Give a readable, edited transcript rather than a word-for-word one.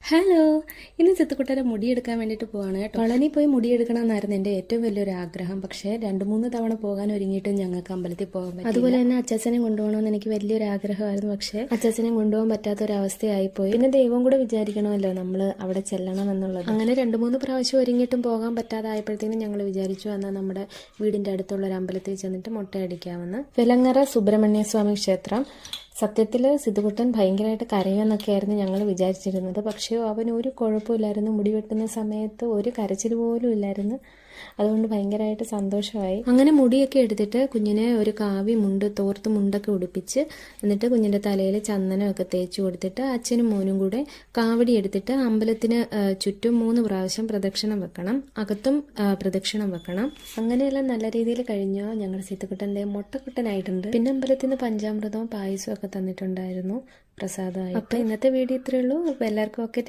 Hello, ഇന്ന് ചിത്തുക്കുട്ടൻ്റെ മുടിയെടുക്കാൻ വേണ്ടിയിട്ട് പോവാണ് കേട്ടോ. പളനി പോയി മുടിയെടുക്കണം എന്നായിരുന്നു എൻ്റെ ഏറ്റവും വലിയൊരു ആഗ്രഹം. പക്ഷേ 2-3 തവണ പോകാൻ ഒരുങ്ങിയിട്ടും ഞങ്ങൾക്ക് അമ്പലത്തിൽ പോകാൻ പറ്റി. അതുപോലെ തന്നെ അച്ചാച്ചനെ കൊണ്ടുപോകണമെന്ന് എനിക്ക് വലിയൊരു ആഗ്രഹമായിരുന്നു. പക്ഷേ അച്ചാച്ചനെ കൊണ്ടുപോകാൻ പറ്റാത്തൊരവസ്ഥയായിപ്പോയി. പിന്നെ ദൈവം കൂടെ വിചാരിക്കണമല്ലോ നമ്മൾ അവിടെ ചെല്ലണം എന്നുള്ളത്. അങ്ങനെ 2-3 പ്രാവശ്യം ഒരുങ്ങിയിട്ടും പോകാൻ പറ്റാതായപ്പോഴത്തേനും ഞങ്ങൾ വിചാരിച്ചു എന്നാൽ നമ്മുടെ വീടിൻ്റെ അടുത്തുള്ള ഒരു അമ്പലത്തിൽ ചെന്നിട്ട് മുട്ടയടിക്കാമെന്ന്. വെലങ്ങര സുബ്രഹ്മണ്യ സ്വാമി ക്ഷേത്രം. സത്യത്തിൽ സിദ്ധുകുട്ടൻ ഭയങ്കരമായിട്ട് കരയുമെന്നൊക്കെയായിരുന്നു ഞങ്ങൾ വിചാരിച്ചിരുന്നത്. പക്ഷേ അവൻ ഒരു കുഴപ്പമില്ലായിരുന്നു. മുടി വെട്ടുന്ന സമയത്ത് ഒരു കരച്ചിൽ പോലും ഇല്ലായിരുന്നു. അതുകൊണ്ട് ഭയങ്കരമായിട്ട് സന്തോഷമായി. അങ്ങനെ മുടിയൊക്കെ എടുത്തിട്ട് കുഞ്ഞിനെ ഒരു കാവി മുണ്ട്, തോർത്ത് മുണ്ടൊക്കെ ഉടുപ്പിച്ച് എന്നിട്ട് കുഞ്ഞിൻ്റെ തലയിൽ ചന്ദനമൊക്കെ തേച്ച് കൊടുത്തിട്ട് അച്ഛനും മോനും കൂടെ കാവടി എടുത്തിട്ട് അമ്പലത്തിന് ചുറ്റും 3 പ്രാവശ്യം പ്രദക്ഷിണം വെക്കണം. അകത്തും പ്രദക്ഷിണം വെക്കണം. അങ്ങനെയെല്ലാം നല്ല രീതിയിൽ കഴിഞ്ഞോ ഞങ്ങളുടെ സിദ്ധുകുട്ടൻ്റെ മൊട്ടക്കുട്ടനായിട്ടുണ്ട്. പിന്നെ അമ്പലത്തിൽ നിന്ന് പഞ്ചാമൃതവും പായസവും ഒക്കെ തന്നിട്ടുണ്ടായിരുന്നു പ്രസാദമായി. അപ്പോൾ ഇന്നത്തെ വീഡിയോ ഇത്രയേ ഉള്ളൂ. അപ്പോൾ എല്ലാവർക്കും ഓക്കെ.